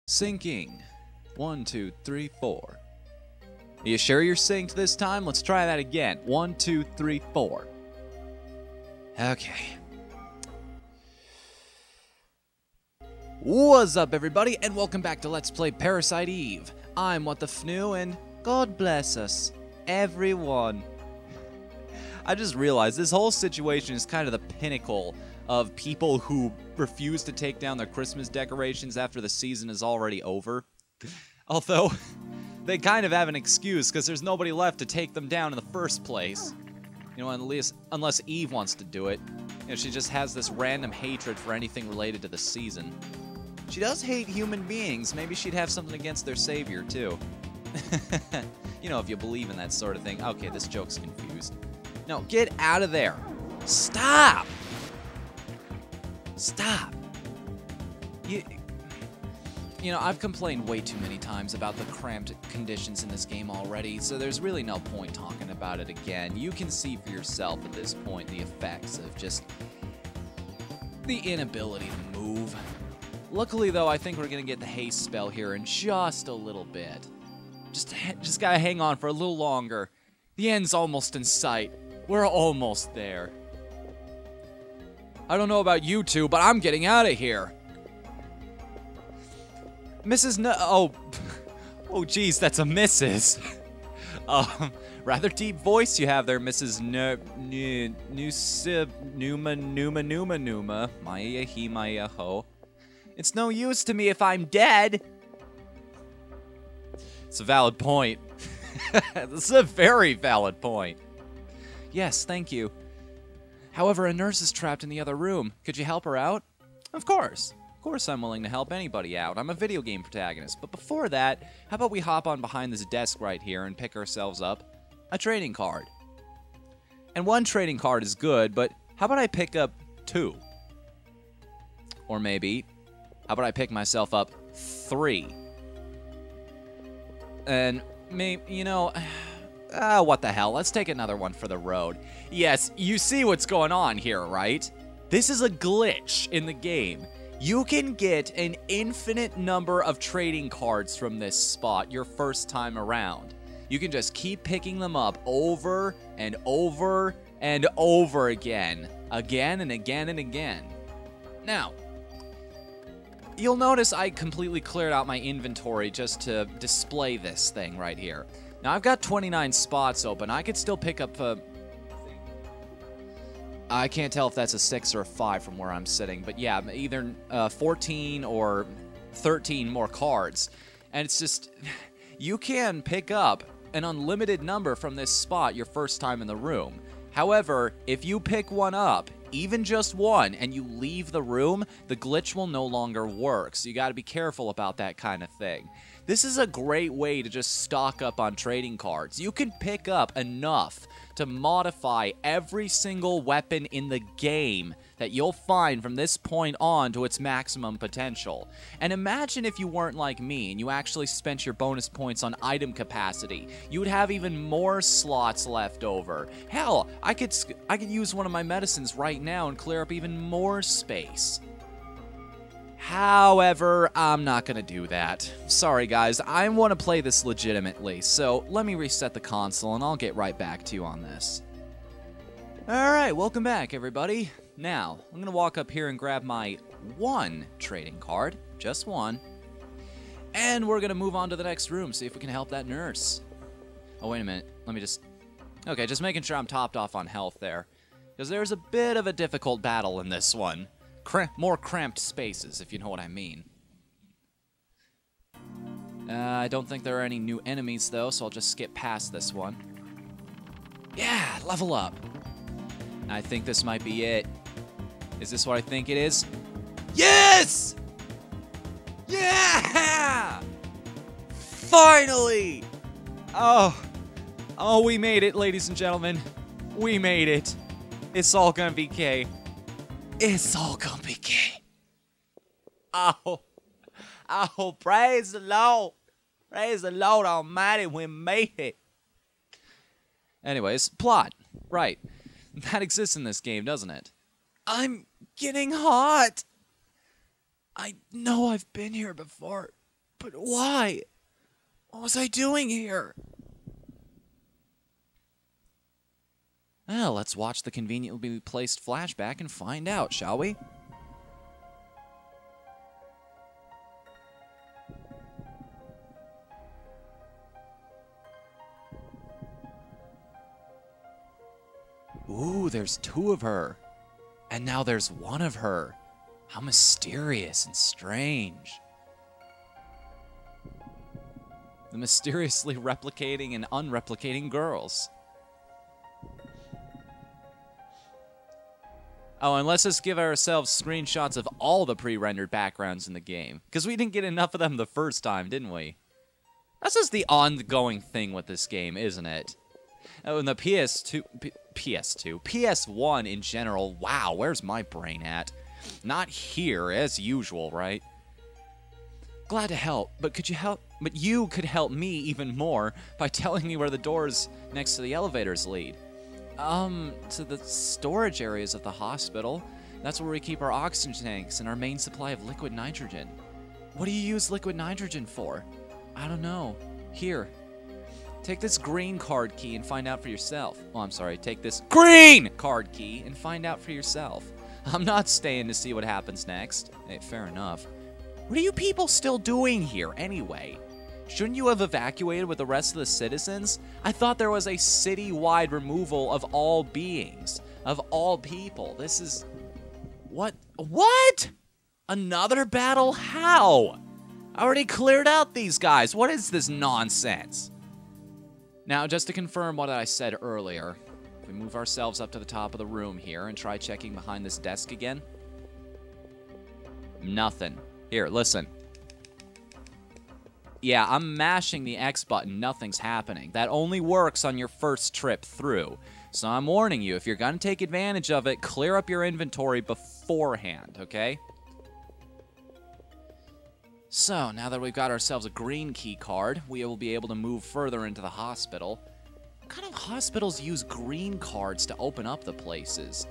Syncing. 1, 2, 3, 4. Are you sure you're synced this time? Let's try that again. 1, 2, 3, 4. Okay. What's up, everybody, and welcome back to Let's Play Parasite Eve. I'm What the Fnu, and God bless us, everyone. I just realized this whole situation is kind of the pinnacle of people who refuse to take down their Christmas decorations after the season is already over. Although, they kind of have an excuse because there's nobody left to take them down in the first place. You know, at least unless Eve wants to do it. You know, she just has this random hatred for anything related to the season. She does hate human beings. Maybe she'd have something against their savior, too. You know, if you believe in that sort of thing. Okay, this joke's confused. No, get out of there. Stop! Stop. You know, I've complained way too many times about the cramped conditions in this game already, so there's really no point talking about it again. You can see for yourself at this point the effects of just the inability to move. Luckily, though, I think we're going to get the haste spell here in just a little bit. Just gotta hang on for a little longer. The end's almost in sight. We're almost there. I don't know about you two, but I'm getting out of here. Mrs. Oh, geez, that's a Mrs. Rather deep voice you have there, Mrs. Numa, Maya he, Maya ho. It's no use to me if I'm dead. It's a valid point. This is a very valid point. Yes, thank you. However, a nurse is trapped in the other room. Could you help her out? Of course. Of course I'm willing to help anybody out. I'm a video game protagonist. But before that, how about we hop on behind this desk right here and pick ourselves up a trading card? And one trading card is good, but how about I pick up 2? Or maybe, how about I pick myself up 3? And maybe, you know, what the hell? Let's take another one for the road. Yes, you see what's going on here, right? This is a glitch in the game. You can get an infinite number of trading cards from this spot your first time around. You can just keep picking them up over and over and over again. Again and again and again. Now, you'll notice I completely cleared out my inventory just to display this thing right here. Now, I've got 29 spots open. I could still pick up I can't tell if that's a 6 or a 5 from where I'm sitting, but yeah, either 14 or 13 more cards. And it's just, you can pick up an unlimited number from this spot your first time in the room. However, if you pick one up, even just one, and you leave the room, the glitch will no longer work, so you gotta be careful about that kind of thing. This is a great way to just stock up on trading cards. You can pick up enough to modify every single weapon in the game that you'll find from this point on to its maximum potential. And imagine if you weren't like me and you actually spent your bonus points on item capacity. You would have even more slots left over. Hell, I could use one of my medicines right now and clear up even more space. However, I'm not gonna do that. Sorry guys, I want to play this legitimately, so let me reset the console and I'll get right back to you on this. Alright, welcome back everybody. Now, I'm gonna walk up here and grab my 1 trading card, just 1, and we're gonna move on to the next room, see if we can help that nurse. Oh, wait a minute, let me just... Okay, just making sure I'm topped off on health there, because there's a bit of a difficult battle in this one. More cramped spaces, if you know what I mean. I don't think there are any new enemies, though, so I'll just skip past this one. Yeah, level up. I think this might be it. Is this what I think it is? Yes! Yeah! Finally! Oh, we made it, ladies and gentlemen. We made it. It's all gonna be K. It's all gonna be K. Oh, praise the Lord. Praise the Lord Almighty, we made it. Anyways, plot. Right. That exists in this game, doesn't it? I'm getting hot. I know I've been here before. But why? What was I doing here? Well, let's watch the conveniently placed flashback and find out, shall we? Ooh, there's 2 of her. And now there's 1 of her. How mysterious and strange. The mysteriously replicating and unreplicating girls. Oh, and let's just give ourselves screenshots of all the pre-rendered backgrounds in the game. Because we didn't get enough of them the first time, didn't we? That's just the ongoing thing with this game, isn't it? Oh, and the PS1 in general, wow, where's my brain at? Not here, as usual, right? Glad to help, but you could help me even more by telling me where the doors next to the elevators lead. To the storage areas of the hospital. That's where we keep our oxygen tanks and our main supply of liquid nitrogen. What do you use liquid nitrogen for? I don't know. Here. Take this green card key and find out for yourself. Oh, I'm sorry. Take this green card key and find out for yourself. I'm not staying to see what happens next. Hey, fair enough. What are you people still doing here, anyway? Shouldn't you have evacuated with the rest of the citizens? I thought there was a city-wide removal of all beings, of all people. This is... What? What? Another battle? How? I already cleared out these guys. What is this nonsense? Now, just to confirm what I said earlier, if we move ourselves up to the top of the room here and try checking behind this desk again. Nothing. Here, listen. Yeah, I'm mashing the X button. Nothing's happening. That only works on your first trip through. So I'm warning you, if you're going to take advantage of it, clear up your inventory beforehand, okay? So, now that we've got ourselves a green key card, we will be able to move further into the hospital. What kind of hospitals use green cards to open up the places?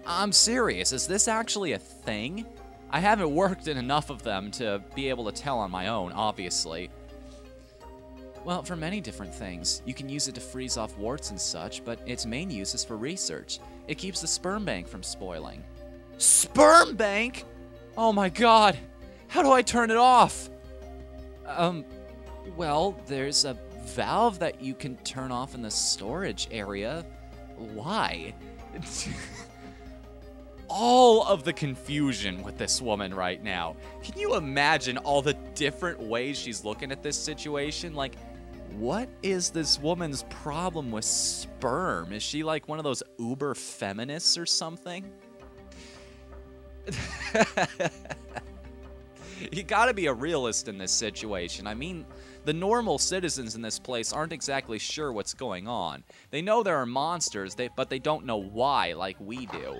I'm serious, is this actually a thing? I haven't worked in enough of them to be able to tell on my own, obviously. Well, for many different things. You can use it to freeze off warts and such, but its main use is for research. It keeps the sperm bank from spoiling. Sperm bank? Oh my god! How do I turn it off? Well, there's a valve that you can turn off in the storage area. Why? All of the confusion with this woman right now. Can you imagine all the different ways she's looking at this situation? Like, what is this woman's problem with sperm? Is she like one of those uber feminists or something? You gotta be a realist in this situation. I mean, the normal citizens in this place aren't exactly sure what's going on. They know there are monsters, but they don't know why like we do.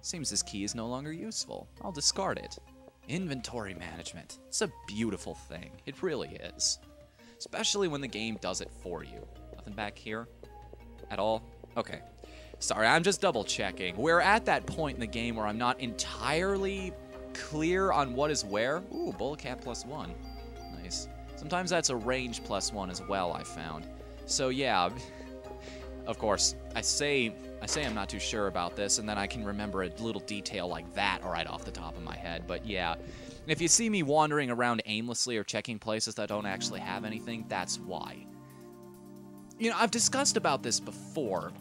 Seems this key is no longer useful. I'll discard it. Inventory management. It's a beautiful thing. It really is. Especially when the game does it for you. Nothing back here? At all? Okay. Sorry, I'm just double checking. We're at that point in the game where I'm not entirely clear on what is where. Ooh, bullet cap +1. Nice. Sometimes that's a range +1 as well, I found. So yeah, of course, I say I'm not too sure about this, and then I can remember a little detail like that right off the top of my head. But yeah, if you see me wandering around aimlessly or checking places that don't actually have anything, that's why. You know, I've discussed about this before,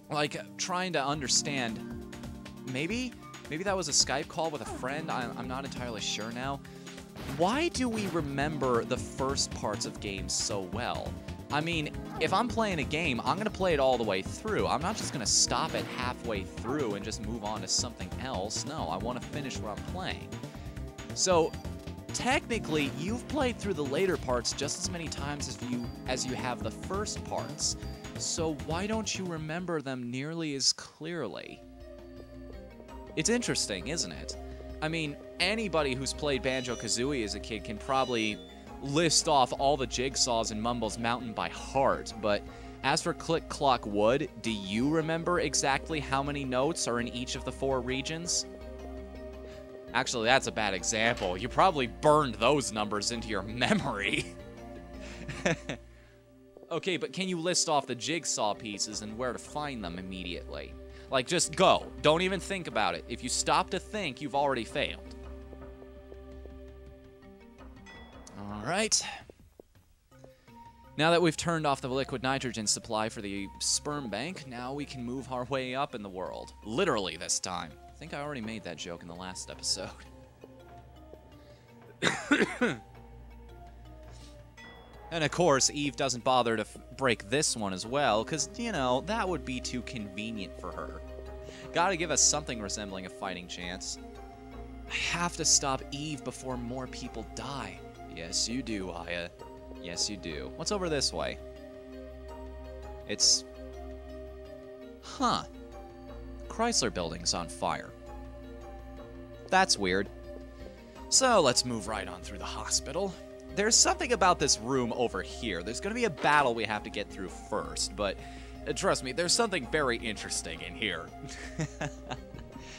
like trying to understand, maybe that was a Skype call with a friend, I'm not entirely sure now. Why do we remember the first parts of games so well? I mean, if I'm playing a game, I'm going to play it all the way through. I'm not just going to stop it halfway through and just move on to something else. No, I want to finish what I'm playing. So, technically, you've played through the later parts just as many times as you have the first parts. So why don't you remember them nearly as clearly? It's interesting, isn't it? I mean, anybody who's played Banjo-Kazooie as a kid can probably list off all the jigsaws in Mumbo's Mountain by heart, but as for Click Clock Wood, do you remember exactly how many notes are in each of the 4 regions? Actually, that's a bad example. You probably burned those numbers into your memory. Okay, but can you list off the jigsaw pieces and where to find them immediately? Like, just go. Don't even think about it. If you stop to think, you've already failed. All right. Now that we've turned off the liquid nitrogen supply for the sperm bank, now we can move our way up in the world. Literally this time. I think I already made that joke in the last episode. And of course, Eve doesn't bother to break this one as well, because, you know, that would be too convenient for her. Gotta give us something resembling a fighting chance. I have to stop Eve before more people die. Yes, you do, Aya. Yes, you do. What's over this way? It's... Huh. Chrysler Building's on fire. That's weird. So, let's move right on through the hospital. There's something about this room over here. There's going to be a battle we have to get through first, but trust me, there's something very interesting in here.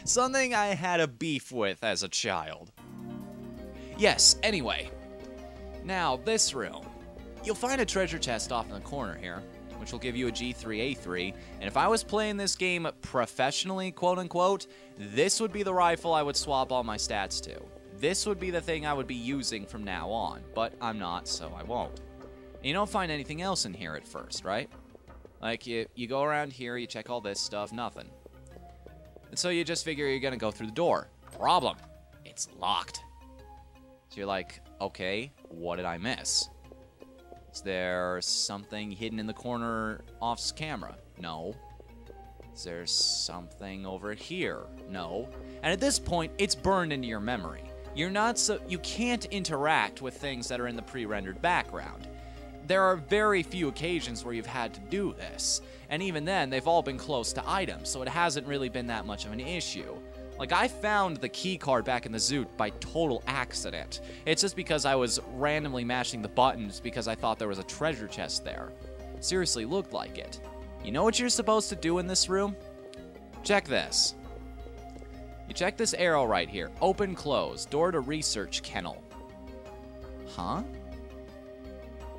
Something I had a beef with as a child. Yes, anyway. Now, this room. You'll find a treasure chest off in the corner here, which will give you a G3A3, and if I was playing this game professionally, quote-unquote, this would be the rifle I would swap all my stats to. This would be the thing I would be using from now on, but I'm not, so I won't. And you don't find anything else in here at first, right? Like, you go around here, you check all this stuff, nothing. And so you just figure you're gonna go through the door. Problem. It's locked. So you're like, okay, what did I miss? Is there something hidden in the corner off camera? No. Is there something over here? No. And at this point, it's burned into your memory. You can't interact with things that are in the pre-rendered background. There are very few occasions where you've had to do this, and even then, they've all been close to items, so it hasn't really been that much of an issue. Like, I found the key card back in the Zoot by total accident. It's just because I was randomly mashing the buttons because I thought there was a treasure chest there. Seriously, looked like it. You know what you're supposed to do in this room? Check this. You check this arrow right here. Open, close. Door to research kennel. Huh?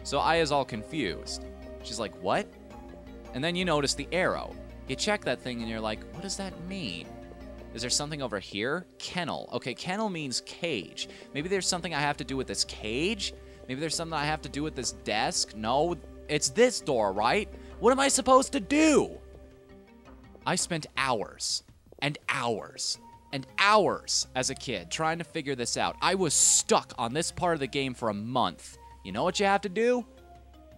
So Aya's all confused. She's like, what? And then you notice the arrow. You check that thing and you're like, what does that mean? Is there something over here? Kennel. Okay, kennel means cage. Maybe there's something I have to do with this cage? Maybe there's something I have to do with this desk? No, it's this door, right? What am I supposed to do? I spent hours and hours and hours as a kid trying to figure this out. I was stuck on this part of the game for a month. You know what you have to do?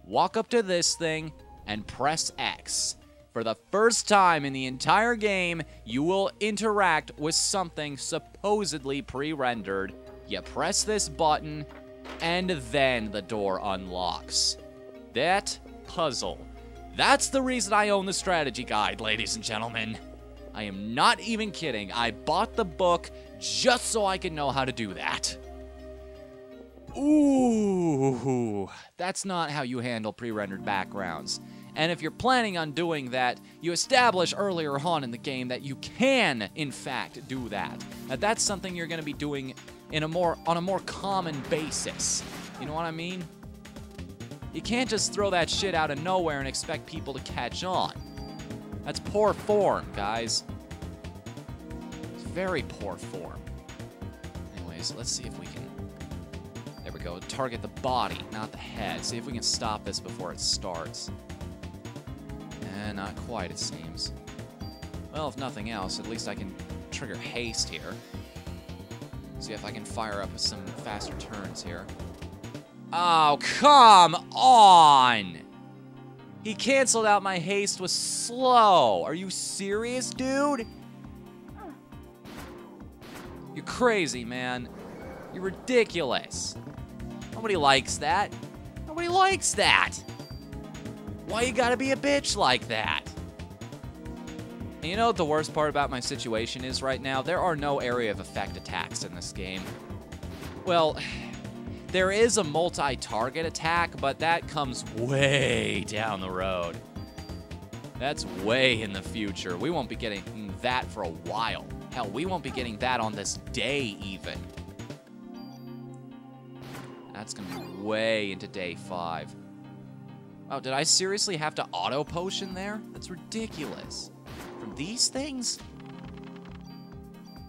Walk up to this thing and press X. For the first time in the entire game, you will interact with something supposedly pre-rendered. You press this button, and then the door unlocks. That puzzle. That's the reason I own the strategy guide, ladies and gentlemen. I am not even kidding. I bought the book just so I could know how to do that. Ooh, that's not how you handle pre-rendered backgrounds. And if you're planning on doing that, you establish earlier on in the game that you can, in fact, do that. Now, that's something you're going to be doing on a more common basis. You know what I mean? You can't just throw that shit out of nowhere and expect people to catch on. That's poor form, guys. It's very poor form. Anyways, let's see if we can... There we go. Target the body, not the head. See if we can stop this before it starts. Not quite, it seems. Well, if nothing else, at least I can trigger haste here. See if I can fire up with some faster turns here. Oh, come on! He canceled out my haste with slow. Are you serious, dude? You're crazy, man. You're ridiculous. Nobody likes that. Nobody likes that. Why you gotta be a bitch like that? And you know what the worst part about my situation is right now? There are no area of effect attacks in this game. Well, there is a multi-target attack, but that comes way down the road. That's way in the future. We won't be getting that for a while. Hell, we won't be getting that on this day, even. That's gonna be way into day 5. Oh, did I seriously have to auto-potion there? That's ridiculous. From these things?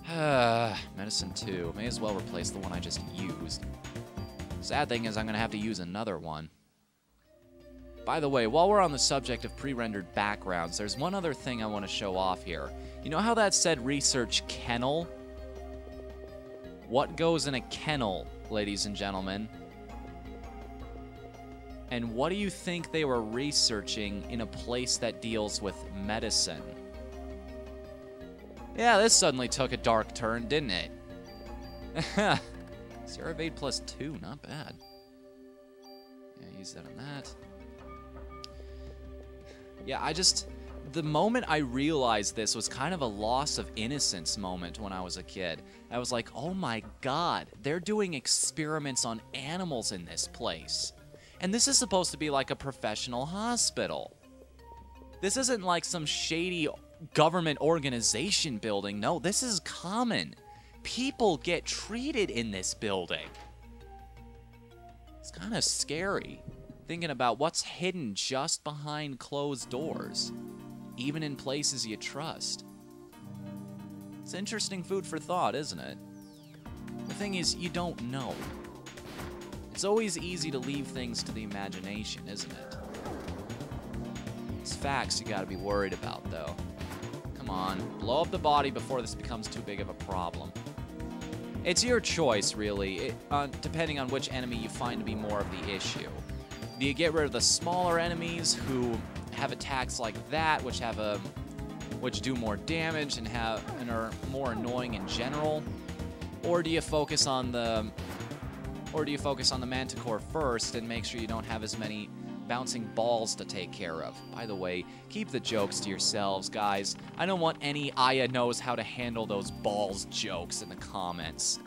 Medicine 2. May as well replace the one I just used. Sad thing is I'm gonna have to use another one. By the way, while we're on the subject of pre-rendered backgrounds, there's one other thing I want to show off here. You know how that said research kennel? What goes in a kennel, ladies and gentlemen? And what do you think they were researching in a place that deals with medicine? Yeah, this suddenly took a dark turn, didn't it? Zero evade plus 2, not bad. Yeah, use that on that. Yeah, the moment I realized this was kind of a loss of innocence moment when I was a kid. I was like, oh my god, they're doing experiments on animals in this place. And this is supposed to be like a professional hospital. This isn't like some shady government organization building. No, this is common. People get treated in this building. It's kind of scary, thinking about what's hidden just behind closed doors, even in places you trust. It's interesting food for thought, isn't it? The thing is, you don't know. It's always easy to leave things to the imagination, isn't it? It's facts you gotta be worried about, though. Come on, blow up the body before this becomes too big of a problem. It's your choice, really, depending on which enemy you find to be more of the issue. Do you get rid of the smaller enemies who have attacks like that, which do more damage and are more annoying in general? Or do you focus on the Manticore first and make sure you don't have as many bouncing balls to take care of? By the way, keep the jokes to yourselves, guys. I don't want any Aya knows how to handle those balls jokes in the comments.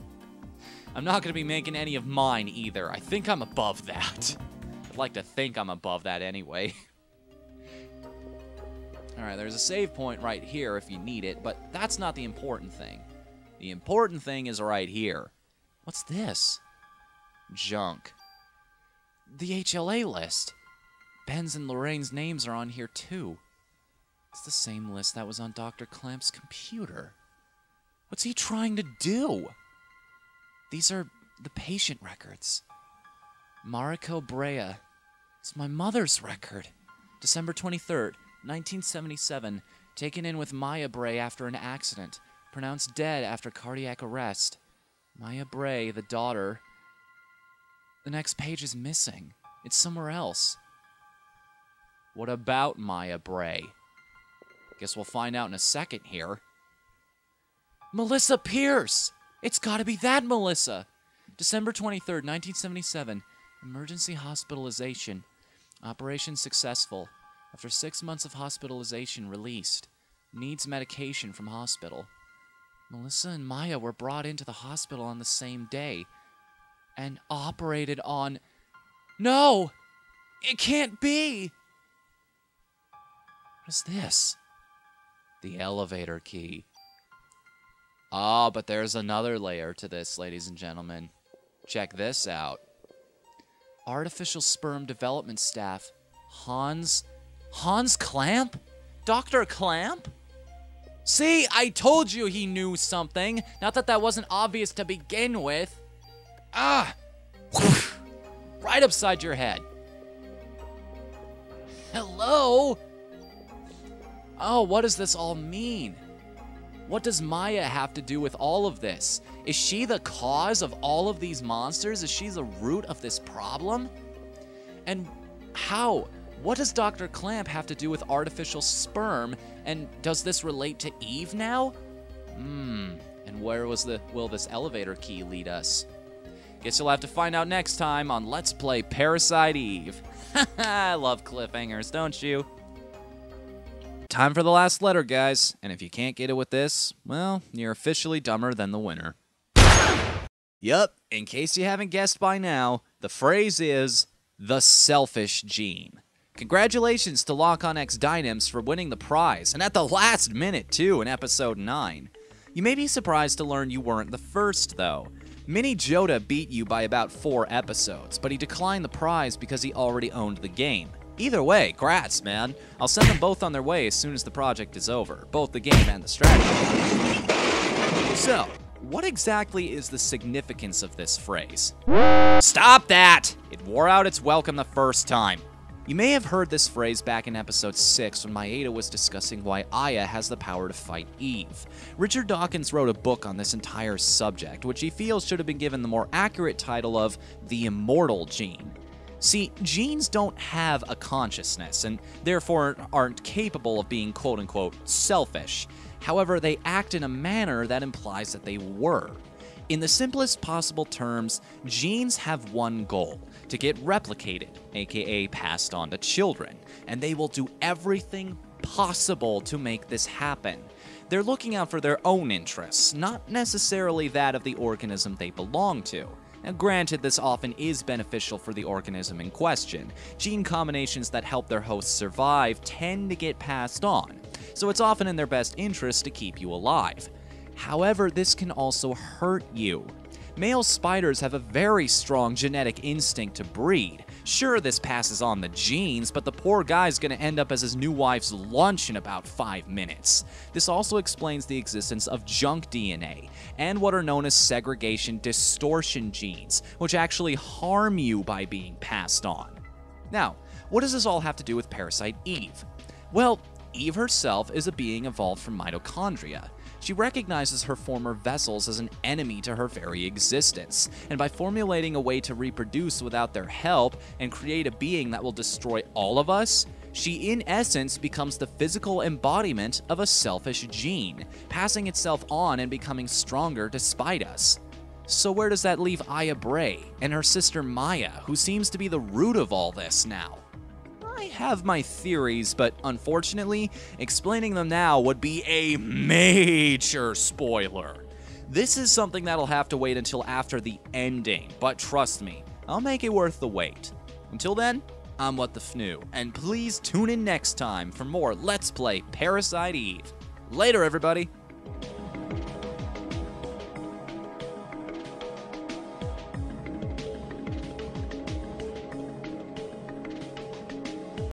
I'm not going to be making any of mine either. I think I'm above that. I'd like to think I'm above that anyway. Alright, there's a save point right here if you need it, but that's not the important thing. The important thing is right here. What's this? Junk. The HLA list. Ben's and Lorraine's names are on here too. It's the same list that was on Dr. Clamp's computer. What's he trying to do? These are the patient records. Mariko Brea. It's my mother's record. December 23rd, 1977. Taken in with Maya Brea after an accident. Pronounced dead after cardiac arrest. Maya Brea, the daughter. The next page is missing. It's somewhere else. What about Maya Brea? Guess we'll find out in a second here. Melissa Pierce! It's gotta be that Melissa! December 23rd, 1977. Emergency hospitalization. Operation successful. After 6 months of hospitalization, released. Needs medication from hospital. Melissa and Maya were brought into the hospital on the same day. And operated on... No! It can't be! What is this? The elevator key. Ah, but there's another layer to this, ladies and gentlemen. Check this out. Artificial sperm development staff. Hans Clamp? Dr. Clamp? See, I told you he knew something. Not that that wasn't obvious to begin with. Ah! Right upside your head. Hello? Oh, what does this all mean? What does Maya have to do with all of this? Is she the cause of all of these monsters? Is she the root of this problem? And how? What does Dr. Clamp have to do with artificial sperm? And does this relate to Eve now? And where will this elevator key lead us? Guess you'll have to find out next time on Let's Play Parasite Eve. I love cliffhangers, don't you? Time for the last letter, guys. And if you can't get it with this, well, you're officially dumber than the winner. Yup, in case you haven't guessed by now, the phrase is the selfish gene. Congratulations to Lock On X Dynamis for winning the prize, and at the last minute, too, in Episode 9. You may be surprised to learn you weren't the first, though. Mini Joda beat you by about 4 episodes, but he declined the prize because he already owned the game. Either way, grats, man. I'll send them both on their way as soon as the project is over, both the game and the strategy. So, what exactly is the significance of this phrase? Stop that! It wore out its welcome the first time. You may have heard this phrase back in episode 6 when Maeda was discussing why Aya has the power to fight Eve. Richard Dawkins wrote a book on this entire subject, which he feels should have been given the more accurate title of The Immortal Gene. See, genes don't have a consciousness, and therefore aren't capable of being quote-unquote selfish. However, they act in a manner that implies that they were. In the simplest possible terms, genes have one goal: to get replicated, aka passed on to children, and they will do everything possible to make this happen. They're looking out for their own interests, not necessarily that of the organism they belong to. Now, granted, this often is beneficial for the organism in question. Gene combinations that help their hosts survive tend to get passed on, so it's often in their best interest to keep you alive. However, this can also hurt you. Male spiders have a very strong genetic instinct to breed. Sure, this passes on the genes, but the poor guy's gonna end up as his new wife's lunch in about 5 minutes. This also explains the existence of junk DNA, and what are known as segregation distortion genes, which actually harm you by being passed on. Now, what does this all have to do with Parasite Eve? Well, Eve herself is a being evolved from mitochondria. She recognizes her former vessels as an enemy to her very existence, and by formulating a way to reproduce without their help and create a being that will destroy all of us, she in essence becomes the physical embodiment of a selfish gene, passing itself on and becoming stronger despite us. So where does that leave Aya Bray and her sister Maya, who seems to be the root of all this now? I have my theories, but unfortunately, explaining them now would be a major spoiler. This is something that'll have to wait until after the ending, but trust me, I'll make it worth the wait. Until then, I'm What the Fnu, and please tune in next time for more Let's Play Parasite Eve. Later, everybody!